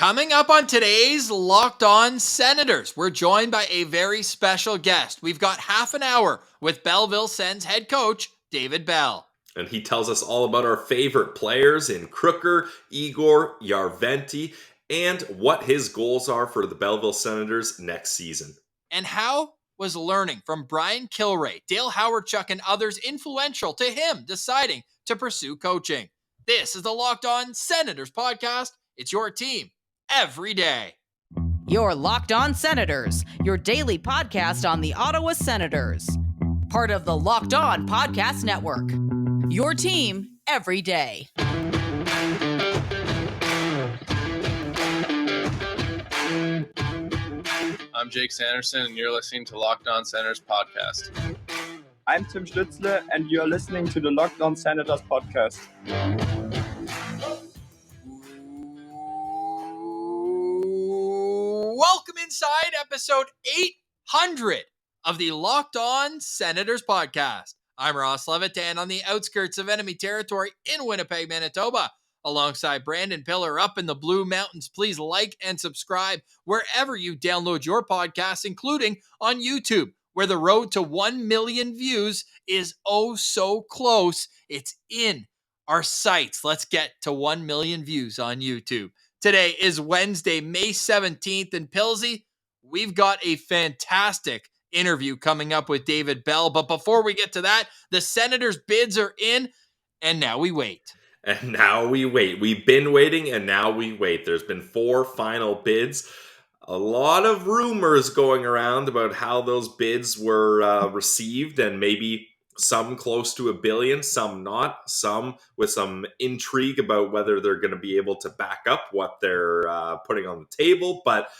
Coming up on today's Locked On Senators, we're joined by a very special guest. We've got half an hour with Belleville Sens head coach, David Bell. And he tells us all about our favorite players in Crooker, Egor, Jarventie, and what his goals are for the Belleville Senators next season. And how was learning from Brian Kilrea, Dale Howardchuk, and others influential to him deciding to pursue coaching? This is the Locked On Senators podcast. It's your team every day. Your Locked On Senators, your daily podcast on the Ottawa Senators. Part of the Locked On Podcast Network. Your team every day. I'm Jake Sanderson, and you're listening to Locked On Senators podcast. I'm Tim Stützle, and you're listening to the Locked On Senators podcast. Welcome inside episode 800 of the Locked On Senators podcast. I'm Ross Levitan on the outskirts of enemy territory in Winnipeg, Manitoba, alongside Brandon Piller up in the Blue Mountains. Please like and subscribe wherever you download your podcasts, including on YouTube, where the road to 1 million views is oh so close. It's in our sights. Let's get to 1 million views on YouTube. Today is Wednesday, May 17th, and Pilsy, we've got a fantastic interview coming up with David Bell. But before we get to that, the Senators' bids are in, and now we wait. And now we wait. We've been waiting, and now we wait. There's been 4 final bids. A lot of rumors going around about how those bids were received, and maybe some close to $1 billion, some not, some with some intrigue about whether they're going to be able to back up what they're putting on the table. But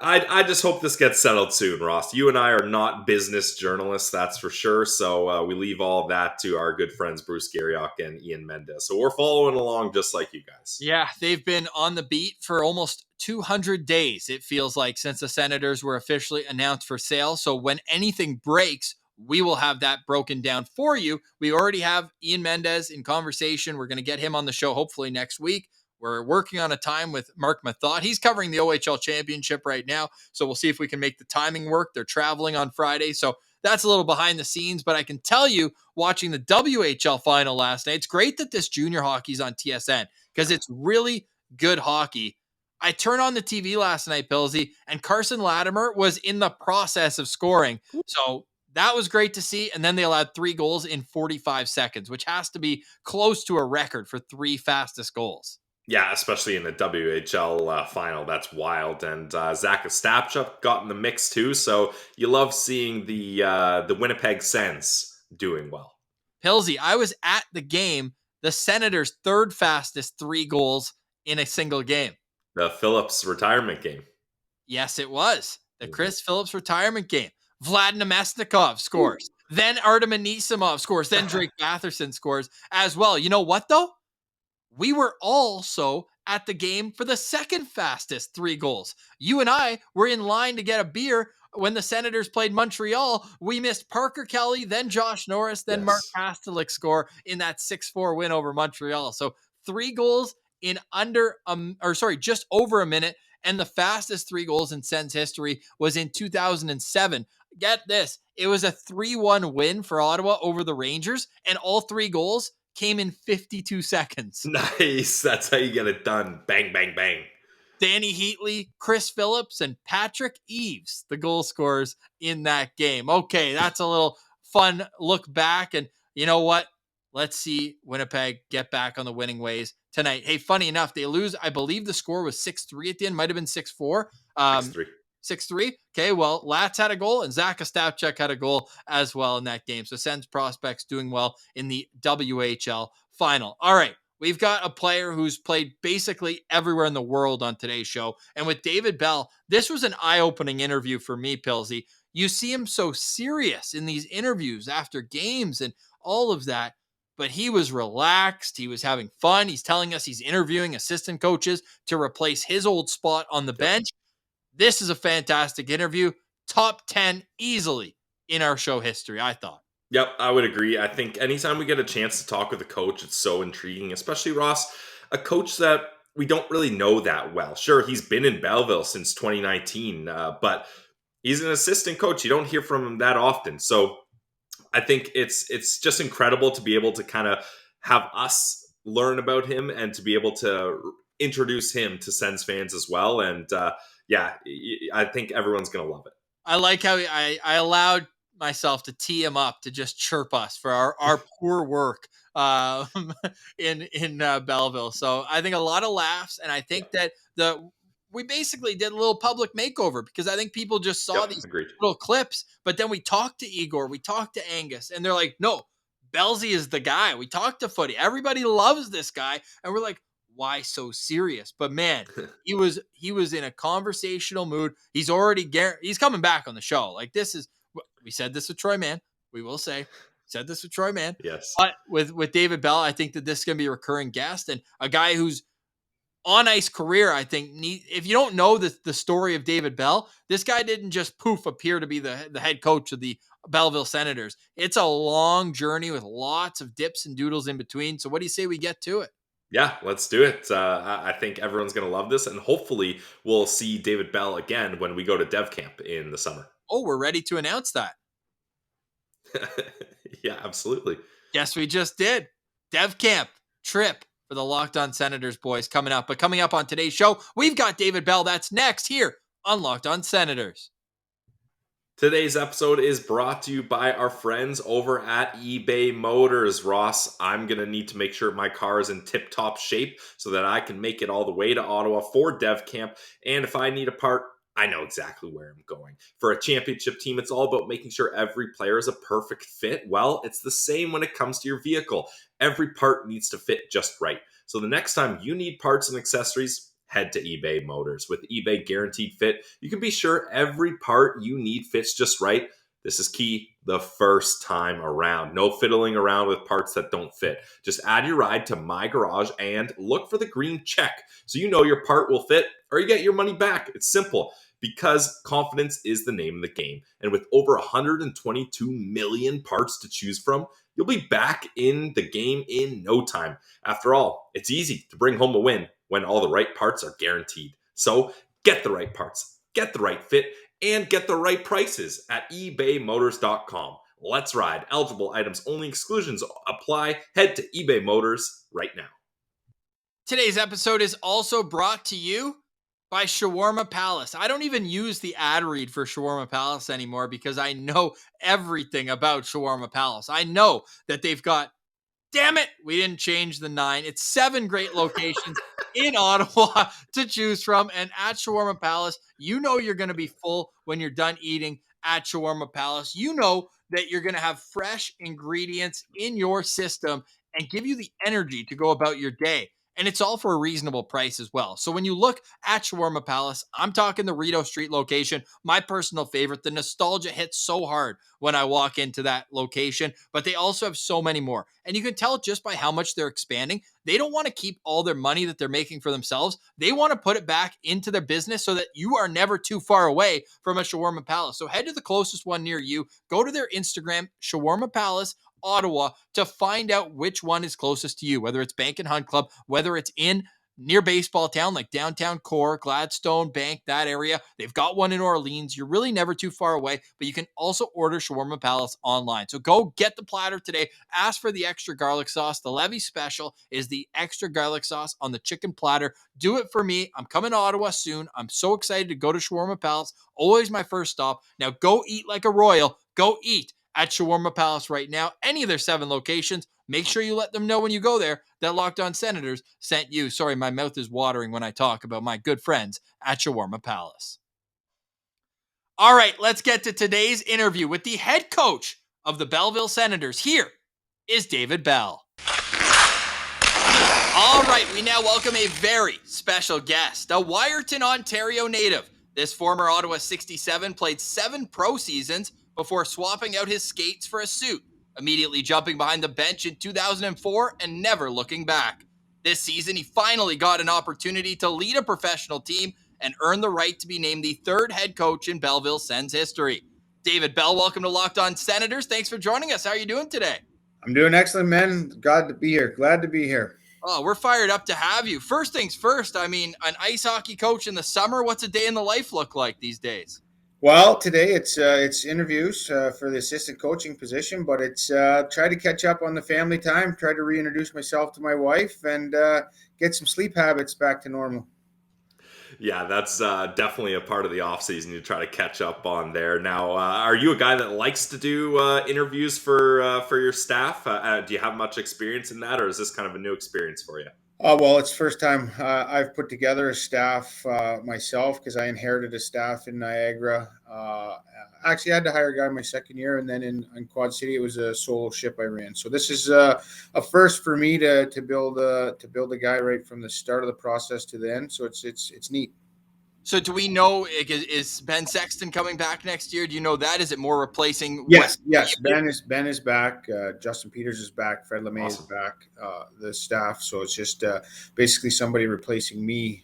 I just hope this gets settled soon, Ross. You and I are not business journalists, that's for sure. So we leave all of that to our good friends Bruce Garriock and Ian Mendez. So we're following along just like you guys. Yeah, they've been on the beat for almost 200 days, it feels like, since the Senators were officially announced for sale. So when anything breaks, we will have that broken down for you. We already have Ian Mendez in conversation. We're going to get him on the show hopefully next week. We're working on a time with Mark Mathot. He's covering the OHL championship right now, so we'll see if we can make the timing work. They're traveling on Friday, so that's a little behind the scenes, but I can tell you, watching the WHL final last night, it's great that this junior hockey's on TSN because it's really good hockey. I turned on the TV last night, Pilsy, and Carson Latimer was in the process of scoring, so that was great to see, and then they allowed 3 goals in 45 seconds, which has to be close to a record for 3 fastest goals. Yeah, especially in the WHL final. That's wild. And Zach Ostapchuk got in the mix too. So you love seeing the Winnipeg Sens doing well. Pilsy, I was at the game, the Senators' 3rd fastest 3 goals in a single game. The Phillips retirement game. Yes, it was. The Chris Phillips retirement game. Vlad Nemesnikov scores. Then Artem Anisimov scores. Then Drake Batherson scores as well. You know what, though? We were also at the game for the 2nd fastest 3 goals. You and I were in line to get a beer when the Senators played Montreal. We missed Parker Kelly, then Josh Norris, then Mark Pastelik score in that 6-4 win over Montreal. So 3 goals in just over a minute. And the fastest 3 goals in Sens history was in 2007. Get this. It was a 3-1 win for Ottawa over the Rangers, and all 3 goals came in 52 seconds. Nice. That's how you get it done. Bang, bang, bang. Danny Heatley, Chris Phillips, and Patrick Eves, the goal scorers in that game. Okay, that's a little fun look back. And you know what? Let's see Winnipeg get back on the winning ways tonight. Hey, funny enough, they lose. I believe the score was 6-3 at the end. Might have been 6-4. 6-3. 6-3. Okay, well, Lats had a goal and Zach Ostapchuk had a goal as well in that game. So Sens prospects doing well in the WHL final. All right, we've got a player who's played basically everywhere in the world on today's show. And with David Bell, this was an eye-opening interview for me, Pilsy. You see him so serious in these interviews after games and all of that. But he was relaxed. He was having fun. He's telling us he's interviewing assistant coaches to replace his old spot on the bench. This is a fantastic interview. Top 10 easily in our show history, I thought. Yep, I would agree. I think anytime we get a chance to talk with a coach, it's so intriguing, especially Ross, a coach that we don't really know that well. Sure, he's been in Belleville since 2019, but he's an assistant coach. You don't hear from him that often. So I think it's just incredible to be able to kind of have us learn about him and to be able to introduce him to Sens fans as well. And I think everyone's going to love it. I like how I allowed myself to tee him up to just chirp us for our poor work in Belleville. So I think a lot of laughs, and I think that we basically did a little public makeover because I think people just saw these little clips, but then we talked to Egor, we talked to Angus, and they're like, no, Bellsy is the guy. We talked to Footy. Everybody loves this guy. And we're like, why so serious? But man, he was in a conversational mood. He's coming back on the show. Like, we said this with Troy Mann. We will say, said this with Troy Mann. Yes. But with David Bell, I think that this is going to be a recurring guest and a guy who's on ice career. I think if you don't know the story of David Bell, this guy didn't just poof appear to be the head coach of the Belleville Senators. It's a long journey with lots of dips and doodles in between. So what do you say we get to it? Yeah, let's do it. I think everyone's going to love this, and hopefully we'll see David Bell again when we go to Dev Camp in the summer. Oh, we're ready to announce that. Yeah, absolutely. Yes, we just did. Dev Camp trip for the Locked On Senators boys coming up. But coming up on today's show, we've got David Bell. That's next here on Locked On Senators. Today's episode is brought to you by our friends over at eBay Motors. Ross, I'm going to need to make sure my car is in tip-top shape so that I can make it all the way to Ottawa for Dev Camp. And if I need a part, I know exactly where I'm going. For a championship team, it's all about making sure every player is a perfect fit. Well, it's the same when it comes to your vehicle. Every part needs to fit just right. So the next time you need parts and accessories, head to eBay Motors. With eBay Guaranteed Fit, you can be sure every part you need fits just right. This is key the first time around. No fiddling around with parts that don't fit. Just add your ride to My Garage and look for the green check so you know your part will fit or you get your money back. It's simple because confidence is the name of the game. And with over 122 million parts to choose from, you'll be back in the game in no time. After all, it's easy to bring home a win when all the right parts are guaranteed. So get the right parts, get the right fit, and get the right prices at ebaymotors.com. Let's ride. Eligible items only. Exclusions apply. Head to eBay Motors right now. Today's episode is also brought to you by Shawarma Palace. I don't even use the ad read for Shawarma Palace anymore because I know everything about Shawarma Palace. I know that they've got, damn it, we didn't change the 9. It's 7 great locations in Ottawa to choose from. And at Shawarma Palace, you know you're going to be full when you're done eating at Shawarma Palace. You know that you're going to have fresh ingredients in your system and give you the energy to go about your day. And it's all for a reasonable price as well. So when you look at Shawarma Palace, I'm talking the Rideau Street location, my personal favorite. The nostalgia hits so hard when I walk into that location, but they also have so many more. And you can tell just by how much they're expanding. They don't want to keep all their money that they're making for themselves. They want to put it back into their business so that you are never too far away from a Shawarma Palace. So head to the closest one near you, go to their Instagram, Shawarma Palace Ottawa, to find out which one is closest to you, whether it's Bank and Hunt Club, whether it's in near baseball town like downtown Core, Gladstone, Bank, that area. They've got one in Orleans. You're really never too far away, but you can also order Shawarma Palace online. So go get the platter today. Ask for the extra garlic sauce. The Levy special is the extra garlic sauce on the chicken platter. Do it for me. I'm coming to Ottawa soon. I'm so excited to go to Shawarma Palace. Always my first stop. Now go eat like a royal. Go eat at Shawarma Palace right now. Any of their 7 locations. Make sure you let them know when you go there that Locked On Senators sent you. Sorry, my mouth is watering when I talk about my good friends at Shawarma Palace. All right, let's get to today's interview with the head coach of the Belleville Senators. Here is David Bell. All right, we now welcome a very special guest, a Wyerton, Ontario native. This former Ottawa 67 played 7 pro seasons before swapping out his skates for a suit, immediately jumping behind the bench in 2004 and never looking back. This season, he finally got an opportunity to lead a professional team and earn the right to be named the 3rd head coach in Belleville Sens history. David Bell, welcome to Locked On Senators. Thanks for joining us. How are you doing today? I'm doing excellent, man. Glad to be here. Oh, we're fired up to have you. First things first, I mean, an ice hockey coach in the summer, what's a day in the life look like these days? Well, today it's interviews for the assistant coaching position, but it's try to catch up on the family time, try to reintroduce myself to my wife, and get some sleep habits back to normal. Yeah, that's definitely a part of the off season to try to catch up on there. Now, are you a guy that likes to do interviews for your staff? Do you have much experience in that, or is this kind of a new experience for you? Well, it's first time I've put together a staff myself because I inherited a staff in Niagara. Actually, I had to hire a guy my second year, and then in Quad City, it was a solo ship I ran. So this is a first for me to build a guy right from the start of the process to the end. So it's neat. So do we know, is Ben Sexton coming back next year? Do you know that? Is it more replacing? Yes. Ben is back. Justin Peters is back. Fred LeMay Awesome. is back. The staff. So it's just basically somebody replacing me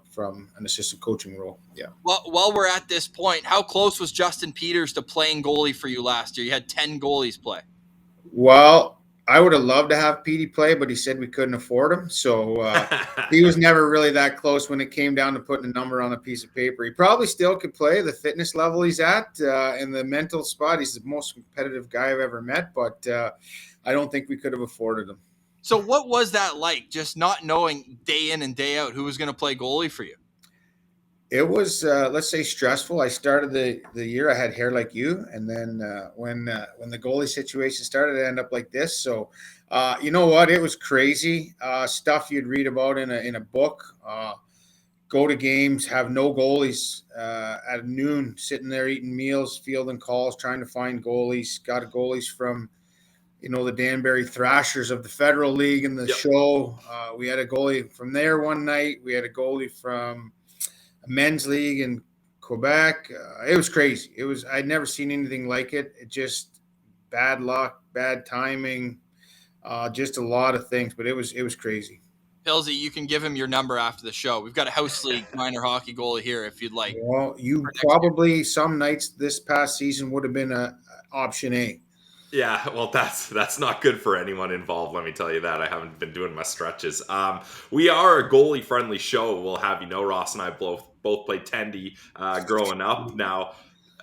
from an assistant coaching role. Yeah. Well, while we're at this point, how close was Justin Peters to playing goalie for you last year? You had 10 goalies play. Well, I would have loved to have Petey play, but he said we couldn't afford him. So he was never really that close when it came down to putting a number on a piece of paper. He probably still could play the fitness level he's at and the mental spot. He's the most competitive guy I've ever met, but I don't think we could have afforded him. So what was that like, just not knowing day in and day out who was going to play goalie for you? It was, let's say, stressful. I started the year, I had hair like you. And then when the goalie situation started, I ended up like this. So, you know what? It was crazy stuff you'd read about in a book. Go to games, have no goalies at noon, sitting there eating meals, fielding calls, trying to find goalies. Got goalies from, the Danbury Thrashers of the Federal League in the show. We had a goalie from there one night. We had a goalie from men's league in Quebec. It was crazy. I'd never seen anything like it. It just bad luck, bad timing, just a lot of things, but it was crazy. Pilsy, you can give him your number after the show. We've got a house league minor hockey goalie here if you'd like. Well, you probably some nights this past season would have been a option A. Yeah, well, that's not good for anyone involved. Let me tell you that. I haven't been doing my stretches. We are a goalie-friendly show. We'll have you know, Ross and I both played tendy growing up. Now,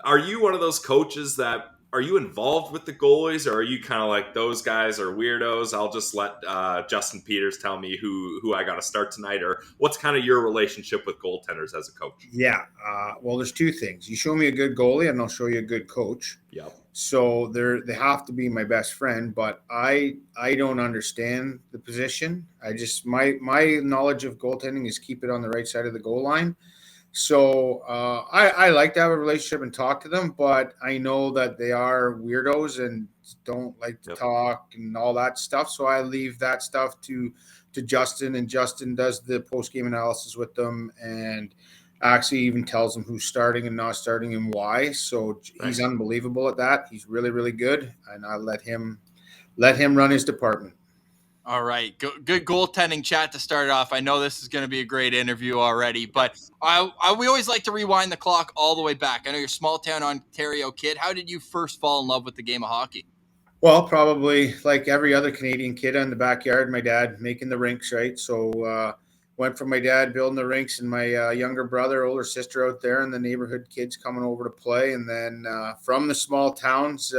are you one of those coaches that are you involved with the goalies, or are you kind of like those guys are weirdos? I'll just let Justin Peters tell me who I got to start tonight, or what's kind of your relationship with goaltenders as a coach? Yeah, well, there's two things. You show me a good goalie, and I'll show you a good coach. Yep. So they have to be my best friend, but I don't understand the position. I just my knowledge of goaltending is keep it on the right side of the goal line. So I like to have a relationship and talk to them, but I know that they are weirdos and don't like to talk and all that stuff. So I leave that stuff to Justin, and Justin does the post-game analysis with them and actually even tells them who's starting and not starting and why. So he's unbelievable at that. He's really, really good, and I let him run his department. All right. Good goaltending chat to start off. I know this is going to be a great interview already, but we always like to rewind the clock all the way back. I know you're a small town Ontario kid. How did you first fall in love with the game of hockey? Well, probably like every other Canadian kid in the backyard, my dad making the rinks, right? So went from my dad building the rinks and my younger brother, older sister out there, and the neighborhood kids coming over to play. And then from the small towns,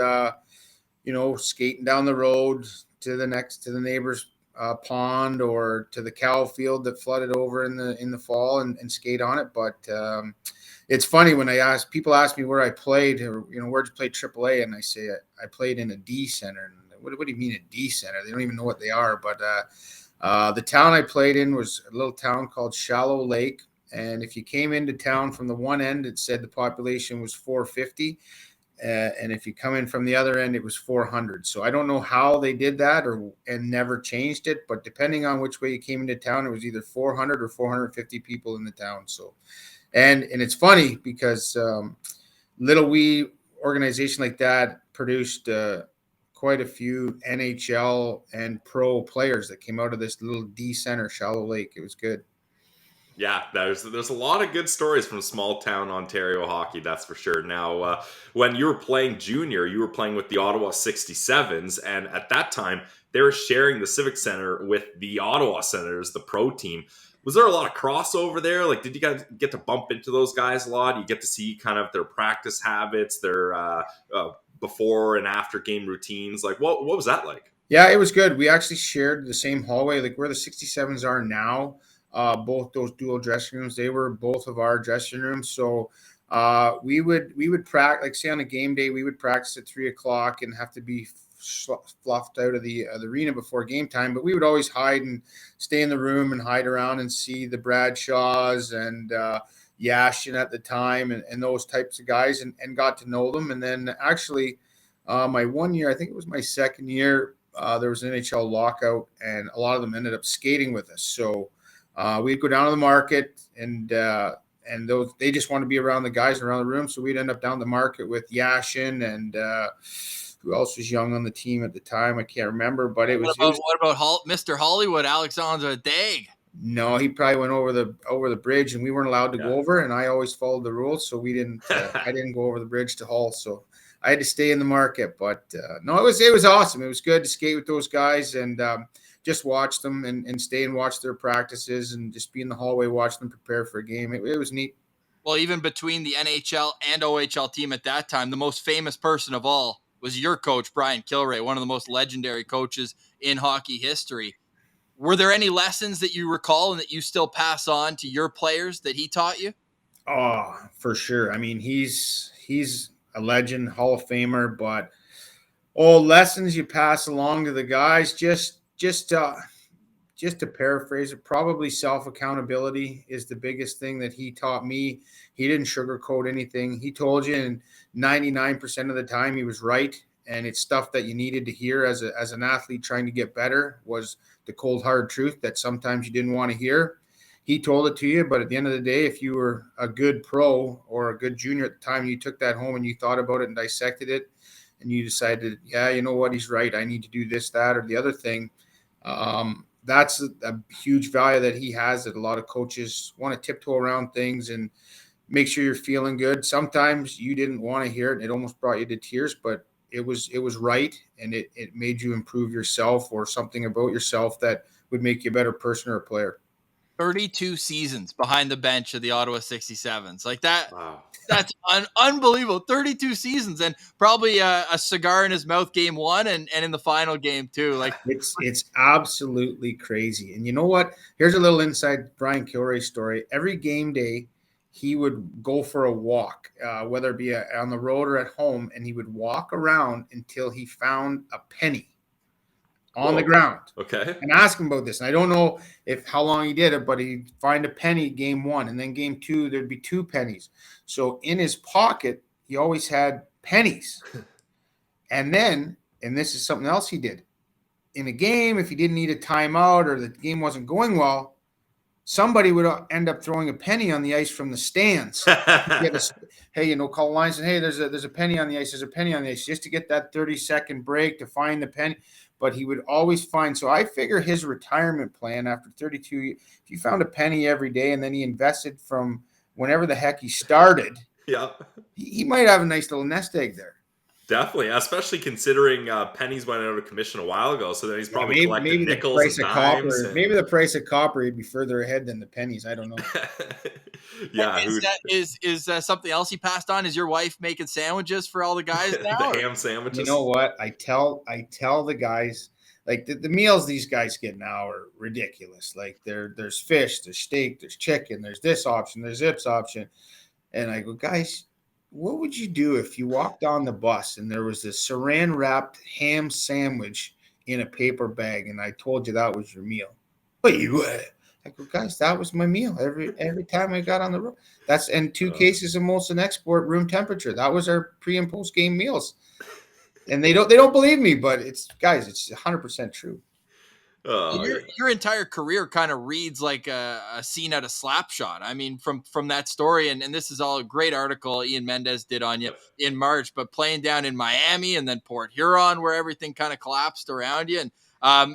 skating down the road to the neighbor's pond or to the cow field that flooded over in the fall and skate on it. But it's funny when people ask me where I played, or where'd you play AAA, and I say I played in a D center. And what do you mean a D center? They don't even know what they are. But the town I played in was a little town called Shallow Lake, and if you came into town from the one end, it said the population was 450. And if you come in from the other end, it was 400. So I don't know how they did that and never changed it. But depending on which way you came into town, it was either 400 or 450 people in the town. So, and it's funny because little wee organization like that produced quite a few NHL and pro players that came out of this little D center, Shallow Lake. It was good. Yeah, there's a lot of good stories from small town Ontario hockey, that's for sure. Now, when you were playing junior, you were playing with the Ottawa 67s, and at that time, they were sharing the Civic Center with the Ottawa Senators, the pro team. Was there a lot of crossover there? Like, did you guys get to bump into those guys a lot? You get to see kind of their practice habits, their before and after game routines. Like, what was that like? Yeah, it was good. We actually shared the same hallway, like where the 67s are now. Both those dual dressing rooms, they were both of our dressing rooms. So we would practice, like say on a game day, we would practice at 3:00 and have to be fluffed out of the arena before game time. But we would always hide and stay in the room and hide around and see the Bradshaws and Yashin at the time and those types of guys and got to know them. And then actually, my one year, I think it was my second year, there was an NHL lockout, and a lot of them ended up skating with us. So we'd go down to the market, and those they just want to be around the guys around the room. So we'd end up down the market with Yashin and who else was young on the team at the time? I can't remember, but it was. What about Mr. Hollywood, Alexandre Daig? No, he probably went over the bridge, and we weren't allowed to go over. And I always followed the rules, so we didn't. I didn't go over the bridge to Hull, so I had to stay in the market. But no, it was awesome. It was good to skate with those guys and just watch them and stay and watch their practices and just be in the hallway, watch them prepare for a game. It was neat. Well, even between the NHL and OHL team at that time, the most famous person of all was your coach, Brian Kilrea, one of the most legendary coaches in hockey history. Were there any lessons that you recall and that you still pass on to your players that he taught you? Oh, for sure. I mean, he's a legend, Hall of Famer, but lessons you pass along to the guys, just to paraphrase it, probably self-accountability is the biggest thing that he taught me. He didn't sugarcoat anything. He told you, and 99% of the time he was right. And it's stuff that you needed to hear as an athlete trying to get better, was the cold hard truth that sometimes you didn't want to hear. He told it to you, but at the end of the day, if you were a good pro or a good junior at the time, you took that home and you thought about it and dissected it, and you decided, yeah, you know what, he's right. I need to do this, that, or the other thing. That's a huge value that he has, that a lot of coaches want to tiptoe around things and make sure you're feeling good. Sometimes you didn't want to hear it, and it almost brought you to tears, but it was right, and it made you improve yourself or something about yourself that would make you a better person or a player. 32 seasons behind the bench of the Ottawa 67s. Like that. Wow. That's unbelievable. 32 seasons and probably a cigar in his mouth game one and in the final game too. Like it's absolutely crazy. And you know what? Here's a little inside Brian Kilrea story. Every game day, he would go for a walk, whether it be on the road or at home, and he would walk around until he found a penny on the ground. Okay. And ask him about this. And I don't know how long he did it, but he'd find a penny game one, and then game two, there'd be 2 pennies. So in his pocket, he always had pennies. And this is something else he did. In a game, if he didn't need a timeout or the game wasn't going well, somebody would end up throwing a penny on the ice from the stands. Hey, call the lines and, hey, there's a penny on the ice. There's a penny on the ice, just to get that 30-second break to find the penny. But he would always find. So I figure his retirement plan after 32 years, if you found a penny every day and then he invested from whenever the heck he started, yeah, he might have a nice little nest egg there. Definitely, especially considering pennies went out of commission a while ago. So then he's probably collected nickels and dimes. Maybe the price of copper would be further ahead than the pennies. I don't know. Yeah, is something else he passed on? Is your wife making sandwiches for all the guys now? The ham sandwiches. You know what? I tell the guys, like the meals these guys get now are ridiculous. Like there's fish, there's steak, there's chicken, there's this option, there's this option, and I go, guys, what would you do if you walked on the bus and there was this saran wrapped ham sandwich in a paper bag, and I told you that was your meal? But you would. I go, guys, that was my meal every time I got on the road. That's and 2 cases of Molson Export room temperature. That was our pre and post game meals. And they don't believe me, but it's 100% true. Your entire career kind of reads like a scene out of Slapshot. I mean, from that story, and this is all a great article Ian Mendez did on you in March, but playing down in Miami and then Port Huron, where everything kind of collapsed around you, and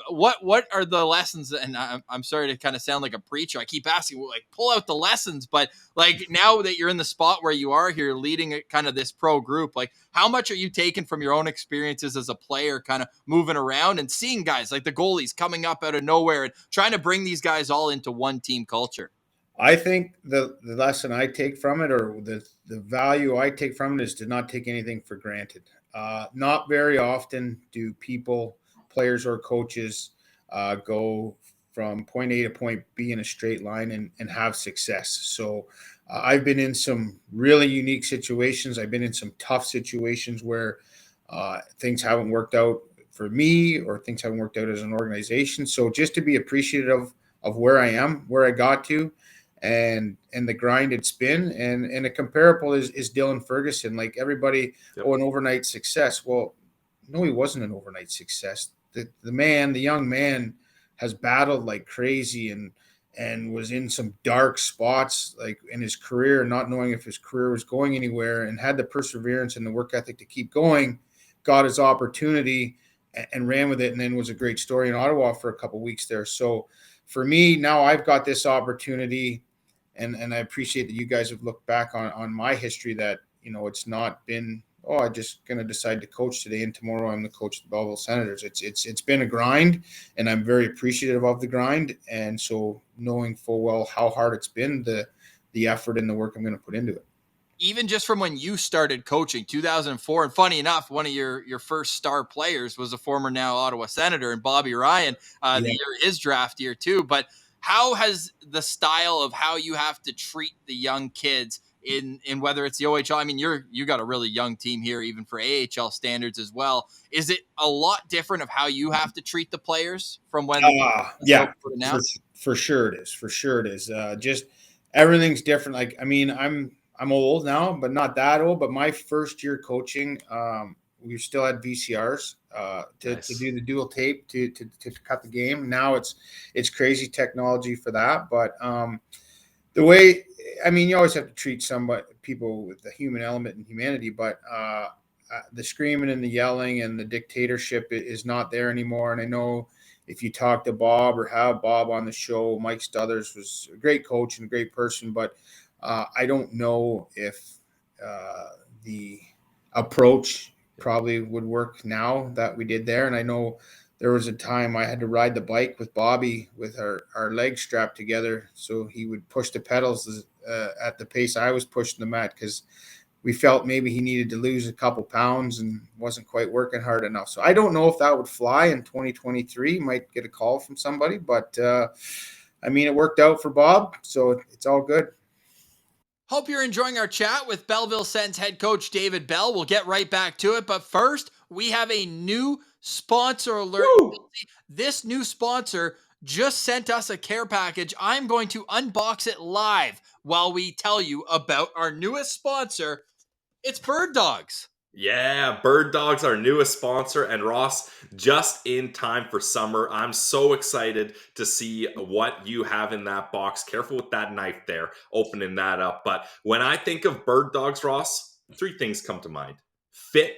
What are the lessons? And I'm sorry to kind of sound like a preacher. I keep asking, like, pull out the lessons. But like now that you're in the spot where you are here, leading kind of this pro group, like how much are you taking from your own experiences as a player, kind of moving around and seeing guys like the goalies coming up out of nowhere and trying to bring these guys all into one team culture? I think the lesson I take from it, or the value I take from it, is to not take anything for granted. Not very often do people, players or coaches, go from point A to point B in a straight line and have success. So I've been in some really unique situations. I've been in some tough situations where things haven't worked out for me, or things haven't worked out as an organization. So just to be appreciative of where I am, where I got to, and the grind it's been, and a comparable is Dylan Ferguson. Like everybody, an overnight success. Well, no, he wasn't an overnight success. The young man has battled like crazy and was in some dark spots like in his career, not knowing if his career was going anywhere, and had the perseverance and the work ethic to keep going, got his opportunity and ran with it, and then was a great story in Ottawa for a couple of weeks there. So for me, now I've got this opportunity. And I appreciate that you guys have looked back on my history, that, it's not been, I'm just going to decide to coach today and tomorrow I'm the coach of the Belleville Senators. It's been a grind, and I'm very appreciative of the grind. And so knowing full well how hard it's been, the effort and the work I'm going to put into it. Even just from when you started coaching, 2004, and funny enough, one of your first star players was a former now Ottawa Senator, and Bobby Ryan, the year his draft year too. But how has the style of how you have to treat the young kids in whether it's the OHL? I mean, you got a really young team here, even for AHL standards as well. Is it a lot different of how you have to treat the players from when? For sure it is. For sure it is. Just everything's different. Like, I mean, I'm old now, but not that old. But my first year coaching, we still had VCRs to do the dual tape to cut the game. Now it's crazy technology for that. But the way, I mean, you always have to treat people with the human element and humanity. But the screaming and the yelling and the dictatorship is not there anymore. And I know if you talk to Bob or have Bob on the show, Mike Stothers was a great coach and a great person, but I don't know if the approach probably would work now that we did there. And I know there was a time I had to ride the bike with Bobby with our legs strapped together, so he would push the pedals at the pace I was pushing them at, because we felt maybe he needed to lose a couple pounds and wasn't quite working hard enough. So I don't know if that would fly in 2023. Might get a call from somebody, but I mean, it worked out for Bob, so it's all good. Hope you're enjoying our chat with Belleville Sens head coach David Bell. We'll get right back to it. But first, we have a new sponsor alert. Woo! This new sponsor just sent us a care package. I'm going to unbox it live while we tell you about our newest sponsor. It's Bird Dogs. Yeah, Bird Dogs, our newest sponsor, and Ross, just in time for summer. I'm so excited to see what you have in that box. Careful with that knife there, opening that up. But when I think of Bird Dogs, Ross, 3 things come to mind. Fit.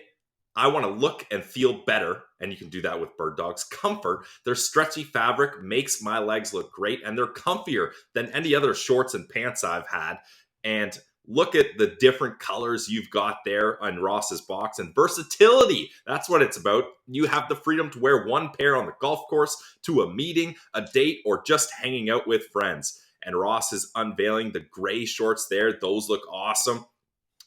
I want to look and feel better, and you can do that with Bird Dogs. Comfort. Their stretchy fabric makes my legs look great, and they're comfier than any other shorts and pants I've had. And look at the different colors you've got there on Ross's box, and versatility. That's what it's about. You have the freedom to wear one pair on the golf course, to a meeting, a date, or just hanging out with friends. And Ross is unveiling the gray shorts there. Those look awesome.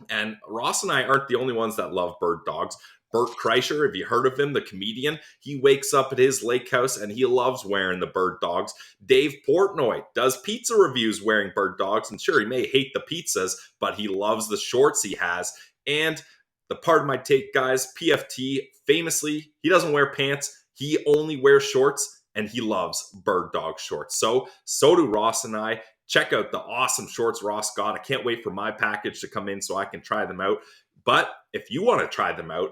And Ross and I aren't the only ones that love Bird Dogs. Bert Kreischer, have you heard of him, the comedian? He wakes up at his lake house and he loves wearing the Bird Dogs. Dave Portnoy does pizza reviews wearing Bird Dogs. And sure, he may hate the pizzas, but he loves the shorts he has. And the part of my take, guys, PFT, famously, he doesn't wear pants. He only wears shorts, and he loves Bird Dog shorts. So do Ross and I. Check out the awesome shorts Ross got. I can't wait for my package to come in so I can try them out. But if you want to try them out,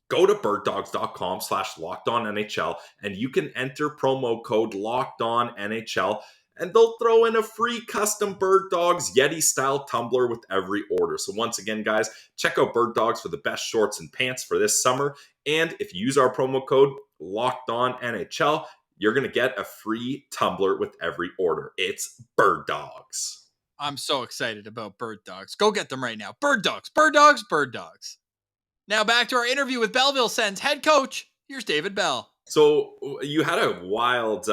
go to birddogs.com/LockedOnNHL, and you can enter promo code LockedOnNHL, and they'll throw in a free custom Bird Dogs Yeti-style tumbler with every order. So once again, guys, check out Bird Dogs for the best shorts and pants for this summer. And if you use our promo code, Locked On NHL, you're going to get a free tumbler with every order. It's Bird Dogs. I'm so excited about Bird Dogs. Go get them right now. Bird Dogs, Bird Dogs, Bird Dogs. Now back to our interview with Belleville Sens head coach. Here's David Bell. So you had a wild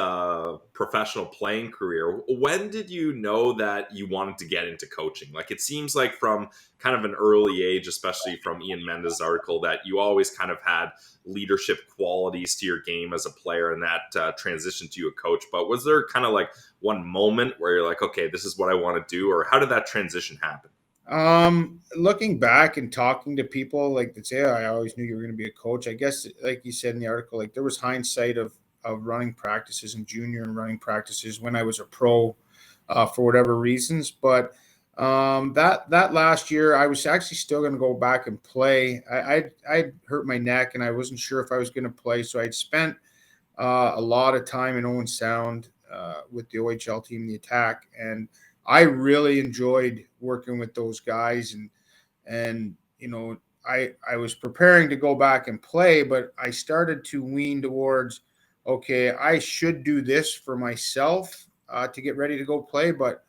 professional playing career. When did you know that you wanted to get into coaching? Like, it seems like from kind of an early age, especially from Ian Mendes' article, that you always kind of had leadership qualities to your game as a player, and that transitioned to you a coach. But was there kind of like one moment where you're like, okay, this is what I want to do? Or how did that transition happen? Looking back and talking to people like that say, I always knew you were going to be a coach. I guess, like you said in the article, like there was hindsight of running practices in junior and running practices when I was a pro for whatever reasons. But that last year, I was actually still going to go back and play. I hurt my neck and I wasn't sure if I was going to play. So I'd spent a lot of time in Owen Sound with the OHL team, the Attack, and I really enjoyed working with those guys, and you know, I was preparing to go back and play, but I started to lean towards, okay, I should do this for myself to get ready to go play, but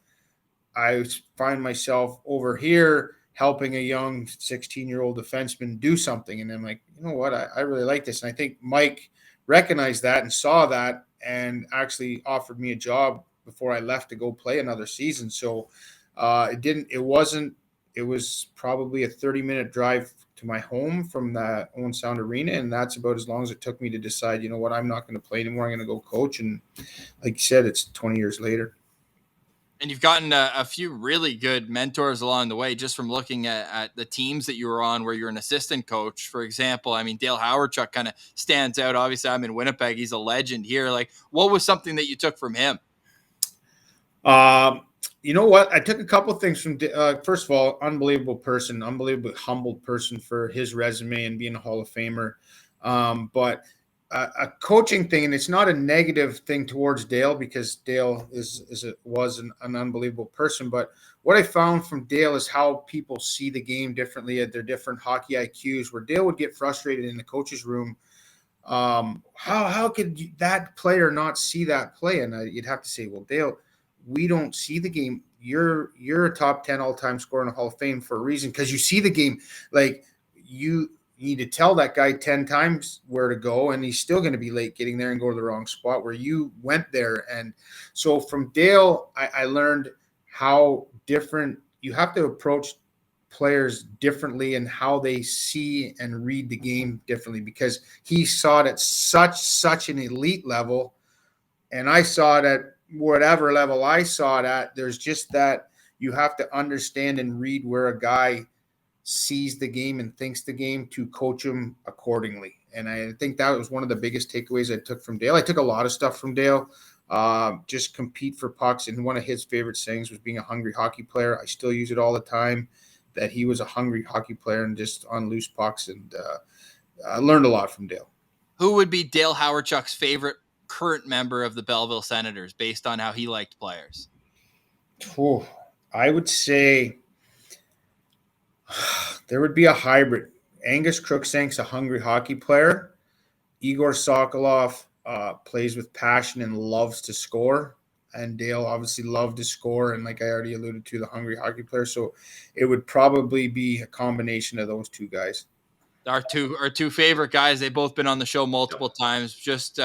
I find myself over here helping a young 16-year-old defenseman do something, and I'm like, you know what, I really like this, and I think Mike recognized that and saw that, and actually offered me a job before I left to go play another season. So it was probably a 30-minute drive to my home from the Owen Sound Arena. And that's about as long as it took me to decide, you know what, I'm not going to play anymore. I'm going to go coach. And like you said, it's 20 years later. And you've gotten a few really good mentors along the way, just from looking at the teams that you were on where you're an assistant coach. For example, I mean, Dale Howardchuk kind of stands out. Obviously, I'm in Winnipeg. He's a legend here. Like, what was something that you took from him? You know what? I took a couple of things from, first of all, unbelievably humbled person for his resume and being a Hall of Famer. But a coaching thing, and it's not a negative thing towards Dale, because Dale was an unbelievable person. But what I found from Dale is how people see the game differently at their different hockey IQs, where Dale would get frustrated in the coach's room. How could that player not see that play? And you'd have to say, well, Dale, we don't see the game. You're a top 10 all-time scorer in the Hall of Fame for a reason, because you see the game. Like, you need to tell that guy 10 times where to go, and he's still going to be late getting there and go to the wrong spot where you went there. And so from Dale, I learned how different you have to approach players differently and how they see and read the game differently, because he saw it at such an elite level, and I saw it at whatever level I saw it at. There's just that you have to understand and read where a guy sees the game and thinks the game to coach him accordingly. And I think that was one of the biggest takeaways I took from Dale. I took a lot of stuff from Dale. Just compete for pucks. And one of his favorite sayings was being a hungry hockey player. I still use it all the time, that he was a hungry hockey player and just on loose pucks. And I learned a lot from Dale. Who would be Dale Howardchuk's favorite current member of the Belleville Senators based on how he liked players? I would say there would be a hybrid. Angus Crookshank's a hungry hockey player. Egor Sokolov plays with passion and loves to score. And Dale obviously loved to score. And like I already alluded to, the hungry hockey player. So it would probably be a combination of those two guys. Our two favorite guys. They've both been on the show multiple times. Just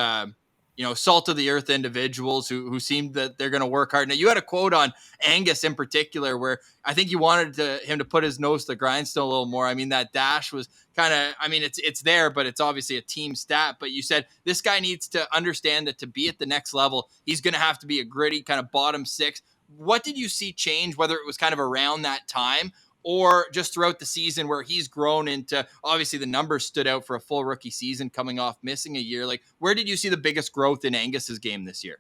salt of the earth individuals who seem that they're going to work hard. Now, you had a quote on Angus in particular where I think you wanted him to put his nose to the grindstone a little more. I mean, that dash was kind of, I mean, it's there, but it's obviously a team stat. But you said this guy needs to understand that to be at the next level, he's going to have to be a gritty kind of bottom six. What did you see change, whether it was kind of around that time or just throughout the season where he's grown into, obviously the numbers stood out for a full rookie season coming off missing a year? Like, where did you see the biggest growth in Angus's game this year?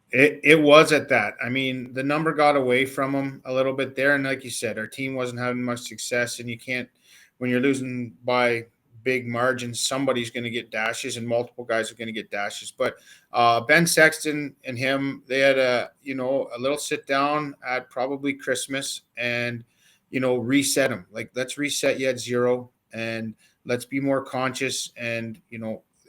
It was at that. I mean, the number got away from him a little bit there. And like you said, our team wasn't having much success, and you can't, when you're losing by big margins, somebody's going to get dashes and multiple guys are going to get dashes. But Ben Sexton and him, they had a little sit down at probably Christmas and, reset them. Like, let's reset you at zero and let's be more conscious. And,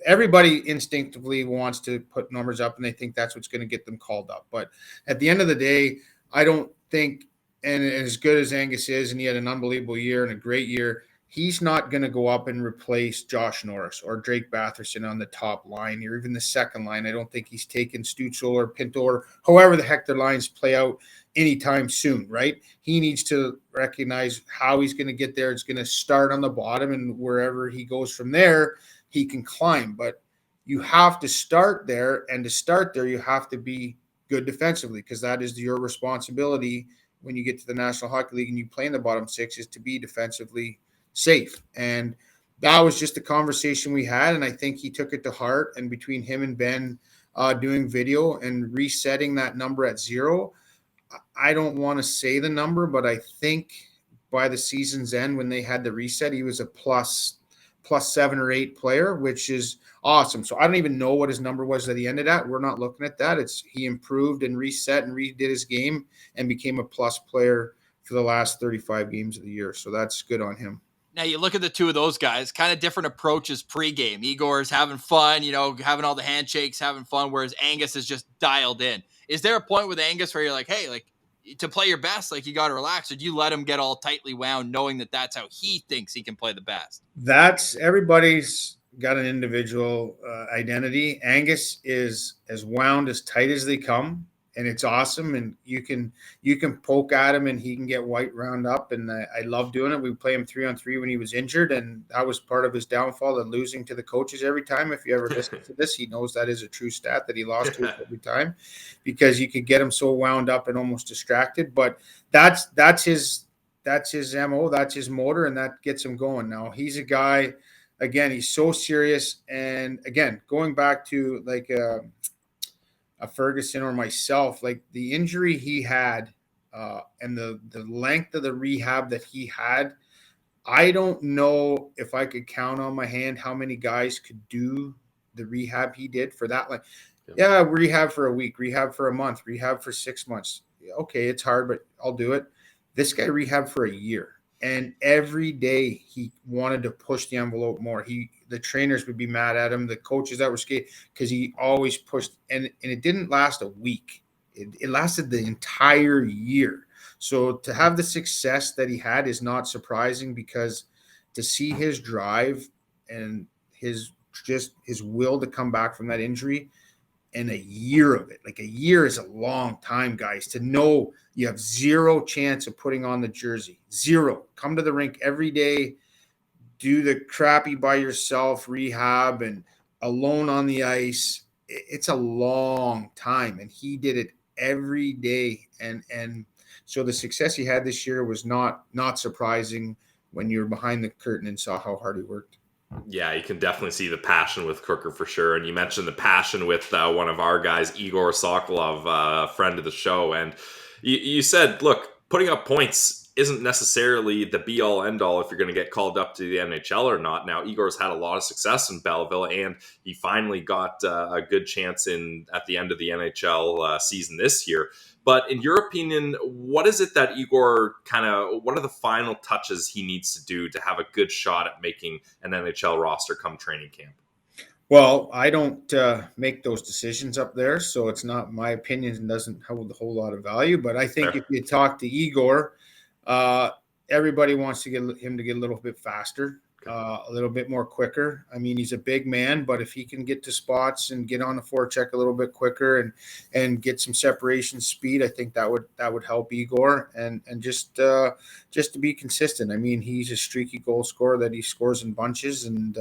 everybody instinctively wants to put numbers up and they think that's what's going to get them called up. But at the end of the day, I don't think, and as good as Angus is, and he had an unbelievable year and a great year, he's not going to go up and replace Josh Norris or Drake Batherson on the top line or even the second line. I don't think he's taken Stützle or Pinto or however the heck their lines play out anytime soon, right? He needs to recognize how he's going to get there. It's going to start on the bottom, and wherever he goes from there, he can climb. But you have to start there, and to start there, you have to be good defensively, because that is your responsibility when you get to the National Hockey League and you play in the bottom six, is to be defensively safe. And that was just a conversation we had, and I think he took it to heart. And between him and Ben doing video and resetting that number at 0, I don't want to say the number, but I think by the season's end, when they had the reset, he was a plus 7 or 8 player, which is awesome. So I don't even know what his number was that he ended at. We're not looking at that. It's he improved and reset and redid his game and became a plus player for the last 35 games of the year. So that's good on him. Now you look at the two of those guys, kind of different approaches pregame. Egor's having fun, having all the handshakes, having fun, whereas Angus is just dialed in. Is there a point with Angus where you're like, hey, like, to play your best, like, you got to relax, or do you let him get all tightly wound knowing that that's how he thinks he can play the best? That's everybody's got an individual identity. Angus is as wound as tight as they come, and it's awesome. And you can poke at him and he can get white round up. And I love doing it. We play him 3-on-3 when he was injured, and that was part of his downfall, and losing to the coaches every time. If you ever listen to this, he knows that is a true stat, that he lost to us every time, because you could get him so wound up and almost distracted. But that's his MO, that's his motor, and that gets him going. Now he's a guy, again, he's so serious. And again, going back to like a Ferguson or myself, like the injury he had and the length of the rehab that he had, I don't know if I could count on my hand how many guys could do the rehab he did for that. Like, yeah, rehab for a week, rehab for a month, rehab for 6 months. Okay, it's hard, but I'll do it. This guy rehabbed for a year, and every day he wanted to push the envelope more. The trainers would be mad at him, the coaches that were skating, because he always pushed, and it didn't last a week. It lasted the entire year. So to have the success that he had is not surprising, because to see his drive and his will to come back from that injury, and a year of it, like a year is a long time, guys, to know you have 0 chance of putting on the jersey. 0. Come to the rink every day, do the crappy by yourself rehab and alone on the ice. It's a long time, and he did it every day. And so the success he had this year was not surprising when you're behind the curtain and saw how hard he worked. Yeah, you can definitely see the passion with Crooker for sure. And you mentioned the passion with one of our guys, Egor Sokolov, a friend of the show. And you said, look, putting up points isn't necessarily the be-all, end-all if you're going to get called up to the NHL or not. Now, Igor's had a lot of success in Belleville, and he finally got a good chance at the end of the NHL season this year. But in your opinion, what is it that Egor what are the final touches he needs to do to have a good shot at making an NHL roster come training camp? Well, I don't make those decisions up there, so it's not my opinion and doesn't hold a whole lot of value. But I think if you talk to Egor, everybody wants to get him to get a little bit faster, a little bit more quicker. I mean, he's a big man, but if he can get to spots and get on the forecheck a little bit quicker and get some separation speed, I think that would help Egor and just to be consistent. I mean, he's a streaky goal scorer that he scores in bunches, and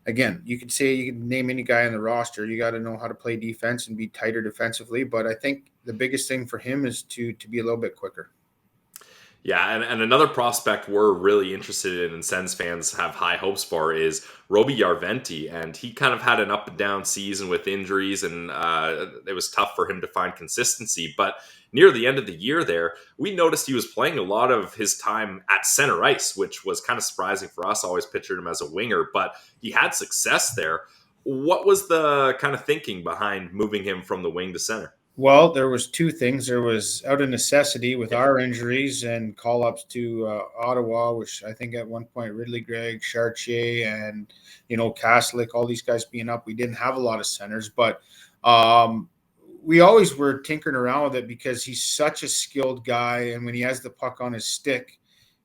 again, you can name any guy on the roster. You got to know how to play defense and be tighter defensively. But I think the biggest thing for him is to be a little bit quicker. Yeah, and another prospect we're really interested in and Sens fans have high hopes for is Roby Jarventie. And he kind of had an up and down season with injuries, and it was tough for him to find consistency. But near the end of the year there, we noticed he was playing a lot of his time at center ice, which was kind of surprising for us. Always pictured him as a winger, but he had success there. What was the kind of thinking behind moving him from the wing to center? Well, there was two things. There was out of necessity with our injuries and call-ups to Ottawa, which I think at one point Ridley Gregg, Chartier, and Kaslik, all these guys being up, we didn't have a lot of centers, but we always were tinkering around with it because he's such a skilled guy, and when he has the puck on his stick,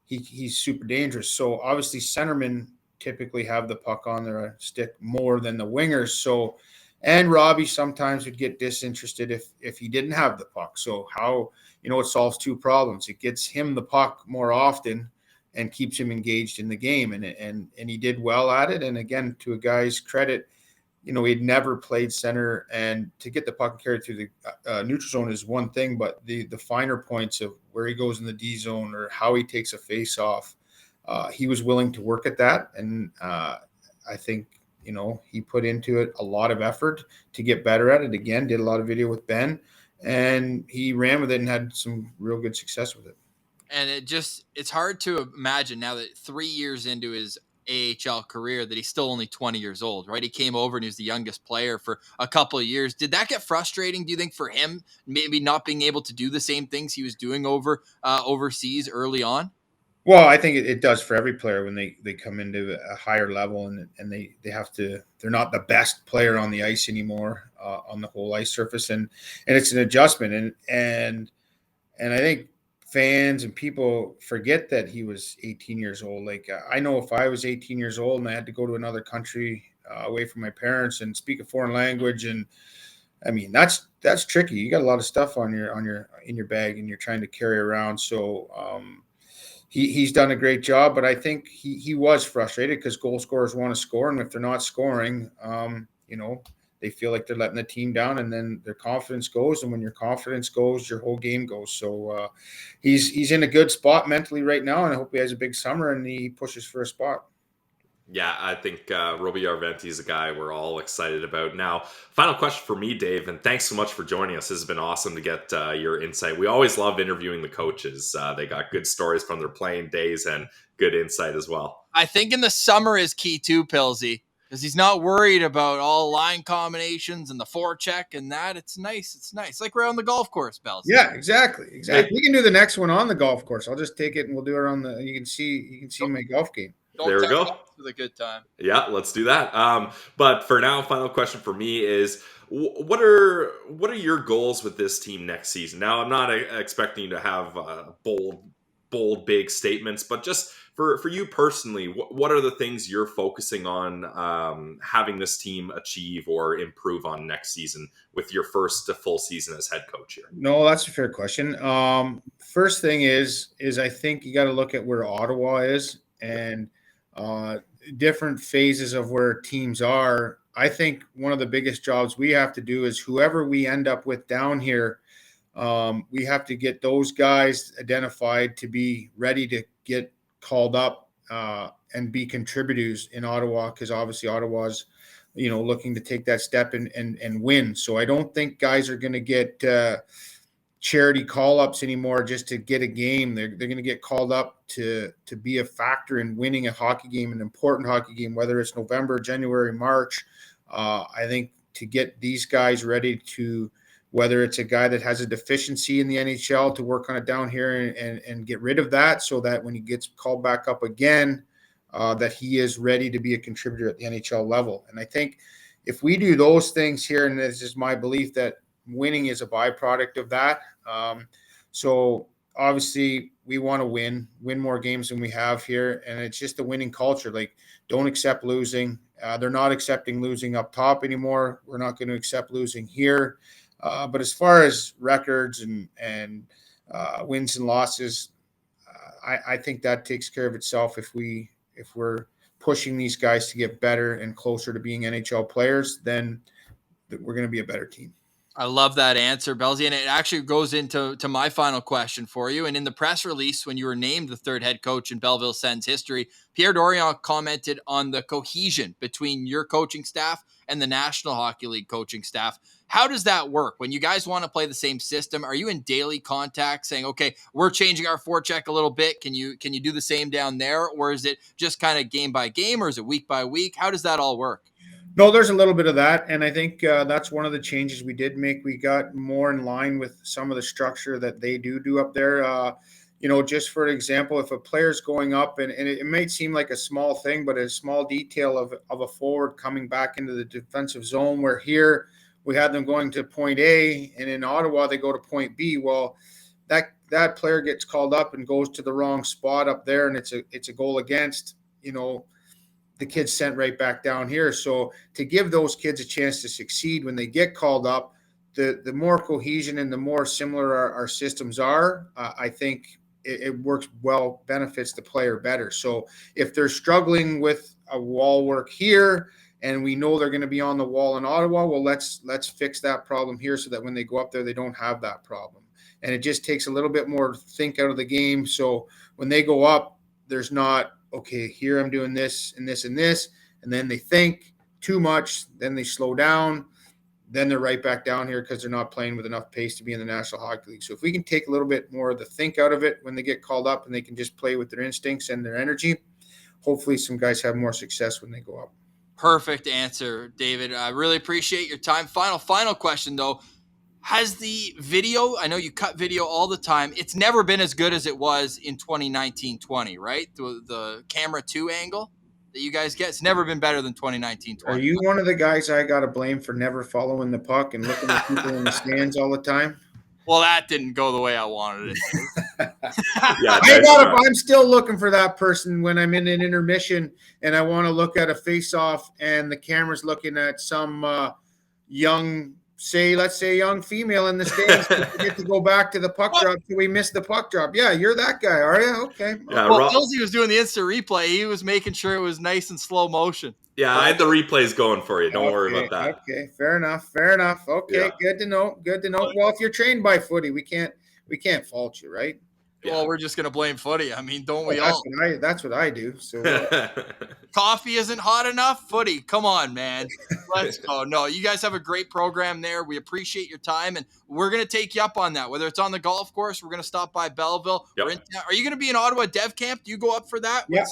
he's super dangerous. So obviously, centermen typically have the puck on their stick more than the wingers. So. And Roby sometimes would get disinterested if he didn't have the puck. So how, it solves two problems. It gets him the puck more often and keeps him engaged in the game. And he did well at it. And again, to a guy's credit, he'd never played center, and to get the puck carried through the neutral zone is one thing, but the finer points of where he goes in the D zone or how he takes a face off, he was willing to work at that. And I think, he put into it a lot of effort to get better at it. Again, did a lot of video with Ben, and he ran with it and had some real good success with it. And it's hard to imagine now that 3 years into his AHL career that he's still only 20 years old, right? He came over and he was the youngest player for a couple of years. Did that get frustrating, do you think, for him, maybe not being able to do the same things he was doing overseas early on? Well, I think it does for every player when they come into a higher level and they have to, they're not the best player on the ice anymore, on the whole ice surface. And it's an adjustment. And I think fans and people forget that he was 18 years old. Like, I know if I was 18 years old and I had to go to another country away from my parents and speak a foreign language, and I mean, that's tricky. You got a lot of stuff in your bag and you're trying to carry around. So, he's done a great job, but I think he was frustrated because goal scorers want to score, and if they're not scoring, they feel like they're letting the team down, and then their confidence goes. And when your confidence goes, your whole game goes. So he's in a good spot mentally right now, and I hope he has a big summer and he pushes for a spot. Yeah, I think Roby Jarventie is a guy we're all excited about. Now, final question for me, Dave, and thanks so much for joining us. This has been awesome to get your insight. We always love interviewing the coaches. They got good stories from their playing days and good insight as well. I think in the summer is key too, Pilsy, because he's not worried about all line combinations and the forecheck and that. It's nice. It's nice. Like we're on the golf course, Bells. Yeah, exactly. We can do the next one on the golf course. I'll just take it and we'll do it on the. You can see my golf game. There we go. With a good time. Yeah, let's do that. But for now, final question for me is: what are your goals with this team next season? Now, I'm not expecting you to have bold, big statements, but just for you personally, what are the things you're focusing on having this team achieve or improve on next season with your first full season as head coach here? No, that's a fair question. First thing is I think you got to look at where Ottawa is and different phases of where teams are. I think one of the biggest jobs we have to do is whoever we end up with down here, we have to get those guys identified to be ready to get called up and be contributors in Ottawa, because obviously Ottawa's looking to take that step and win. So I don't think guys are going to get charity call-ups anymore just to get a game. They're going to get called up to be a factor in winning a hockey game, an important hockey game, whether it's November, January, March. I think to get these guys ready to, whether it's a guy that has a deficiency in the NHL, to work on it down here and get rid of that, so that when he gets called back up again, that he is ready to be a contributor at the NHL level. And I think if we do those things here, and this is my belief, that winning is a byproduct of that. So obviously we want to win more games than we have here. And it's just a winning culture. Like, don't accept losing. They're not accepting losing up top anymore. We're not going to accept losing here. But as far as records and wins and losses, I think that takes care of itself. If we're pushing these guys to get better and closer to being NHL players, then we're going to be a better team. I love that answer, Belzy, and it actually goes into my final question for you. And in the press release, when you were named the third head coach in Belleville Sens history, Pierre Dorion commented on the cohesion between your coaching staff and the National Hockey League coaching staff. How does that work? When you guys want to play the same system, are you in daily contact saying, okay, we're changing our forecheck a little bit. Can you do the same down there? Or is it just kind of game by game, or is it week by week? How does that all work? No, there's a little bit of that, and I think that's one of the changes we did make. We got more in line with some of the structure that they do up there. Just for example, if a player's going up, and it might seem like a small thing, but a small detail of a forward coming back into the defensive zone, where here we had them going to point A, and in Ottawa they go to point B. Well, that player gets called up and goes to the wrong spot up there, and it's a goal against. The kids sent right back down here. So to give those kids a chance to succeed when they get called up, the more cohesion and the more similar our systems are, I think it works well, benefits the player better. So if they're struggling with a wall work here and we know they're going to be on the wall in Ottawa, well, let's fix that problem here so that when they go up there, they don't have that problem. And it just takes a little bit more think out of the game. So when they go up, there's not, okay, here I'm doing this and this and this, and then they think too much, then they slow down, then they're right back down here because they're not playing with enough pace to be in the National Hockey League. So if we can take a little bit more of the think out of it when they get called up and they can just play with their instincts and their energy, hopefully some guys have more success when they go up. Perfect answer, David. I really appreciate your time. Final question, though. Has the video, I know you cut video all the time, it's never been as good as it was in 2019-20, right? The camera 2 angle that you guys get, it's never been better than 2019-20. Are you one of the guys I got to blame for never following the puck and looking at people in the stands all the time? Well, that didn't go the way I wanted it. I'm still looking for that person when I'm in an intermission and I want to look at a face-off and the camera's looking at some let's say young female in the stands to get to go back to the puck drop. So we missed the puck drop. Yeah, you're that guy, are you? Okay. Yeah, well, Pilsy was doing the instant replay. He was making sure it was nice and slow motion. Yeah, I had the replays going for you. Don't worry about that. Okay, fair enough. Okay, yeah. Good to know. Well, if you're trained by footy, we can't fault you, right? Yeah. Well, we're just going to blame footy. I mean, don't we all? That's what I do. So coffee isn't hot enough? Footy, come on, man. Let's go. No, you guys have a great program there. We appreciate your time, and we're going to take you up on that. Whether it's on the golf course, we're going to stop by Belleville. Yep. Are you going to be in Ottawa Dev Camp? Do you go up for that? Yeah.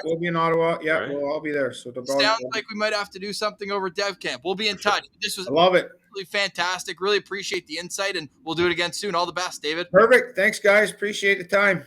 We'll be in Ottawa. Yeah, right. I'll be there. So sounds like we might have to do something over Dev Camp. We'll be in touch. I love it. Really fantastic. Really appreciate the insight, and we'll do it again soon. All the best, David. Perfect. Thanks, guys. Appreciate the time.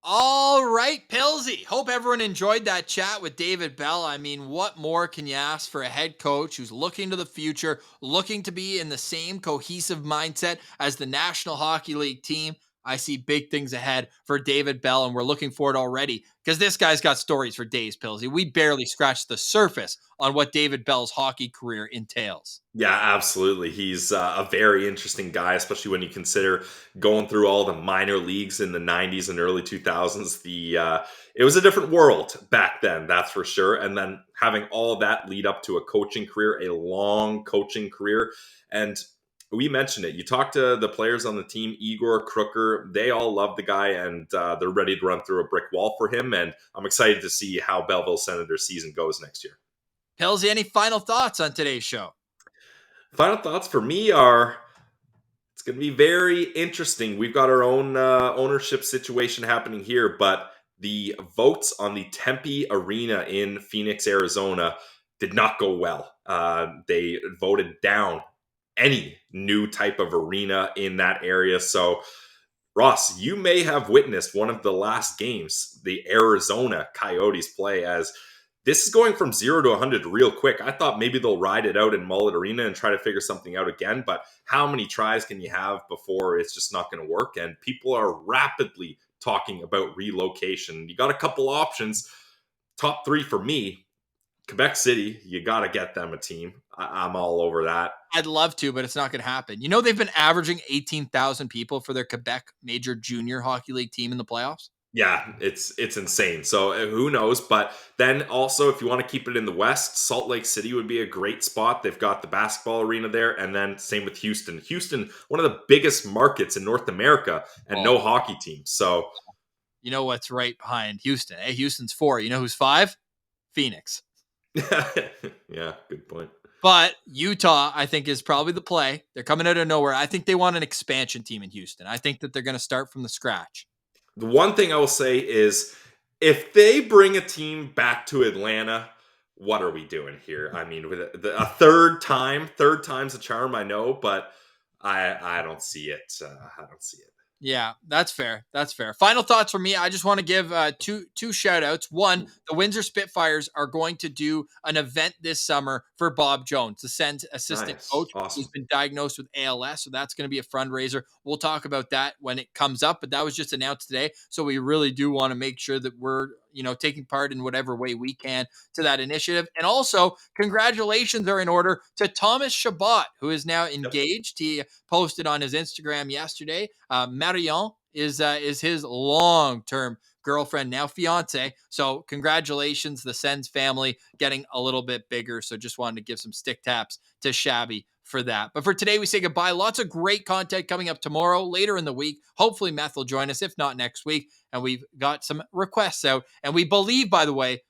All right, Pilsy. Hope everyone enjoyed that chat with David Bell. I mean, what more can you ask for a head coach who's looking to the future, looking to be in the same cohesive mindset as the National Hockey League team? I see big things ahead for David Bell, and we're looking forward already because this guy's got stories for days, Pilsy. We barely scratched the surface on what David Bell's hockey career entails. Yeah, absolutely. He's a very interesting guy, especially when you consider going through all the minor leagues in the 90s and early 2000s. It was a different world back then, that's for sure. And then having all that lead up to a coaching career, a long coaching career. And we mentioned it. You talk to the players on the team, Egor, Crooker, they all love the guy, and they're ready to run through a brick wall for him. And I'm excited to see how Belleville Senators season goes next year. Pilsy, any final thoughts on today's show? Final thoughts for me are, it's going to be very interesting. We've got our own ownership situation happening here, but the votes on the Tempe Arena in Phoenix, Arizona did not go well. They voted down any new type of arena in that area. So, Ross, you may have witnessed one of the last games the Arizona Coyotes play, as this is going from 0 to 100 real quick. I thought maybe they'll ride it out in Mullet Arena and try to figure something out again, but how many tries can you have before it's just not going to work? And people are rapidly talking about relocation. You got a couple options. Top 3 for me, Quebec City, you got to get them a team. I'm all over that. I'd love to, but it's not going to happen. You know, they've been averaging 18,000 people for their Quebec Major Junior Hockey League team in the playoffs. Yeah, it's insane. So who knows? But then also, if you want to keep it in the West, Salt Lake City would be a great spot. They've got the basketball arena there. And then same with Houston. Houston, one of the biggest markets in North America, and no hockey team. So you know what's right behind Houston? Hey, Houston's 4. You know who's 5? Phoenix. Yeah, good point. But Utah, I think, is probably the play. They're coming out of nowhere. I think they want an expansion team in Houston. I think that they're going to start from the scratch. The one thing I will say is, if they bring a team back to Atlanta, what are we doing here? I mean, with a third time's a charm, I know, but I don't see it. I don't see it. Yeah, that's fair. That's fair. Final thoughts from me. I just want to give two shout outs. One, the Windsor Spitfires are going to do an event this summer for Bob Jones, the Sens assistant coach. Awesome. He's been diagnosed with ALS, so that's going to be a fundraiser. We'll talk about that when it comes up, but that was just announced today. So we really do want to make sure that we're, taking part in whatever way we can to that initiative. And also, congratulations are in order to Thomas Chabot, who is now engaged. He posted on his Instagram yesterday. Marion is his long-term girlfriend, now fiance. So congratulations, the Sens family getting a little bit bigger. So just wanted to give some stick taps to Shabby for that. But for today, we say goodbye. Lots of great content coming up tomorrow, later in the week. Hopefully Meth will join us, if not next week. And we've got some requests out. And we believe, by the way,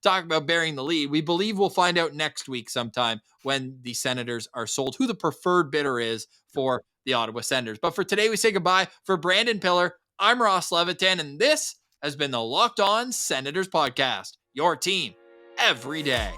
talk about burying the lead, we believe we'll find out next week sometime when the Senators are sold, who the preferred bidder is for the Ottawa Senators. But for today, we say goodbye. For Brandon Piller, I'm Ross Levitan, and this has been the Locked On Senators podcast, your team every day.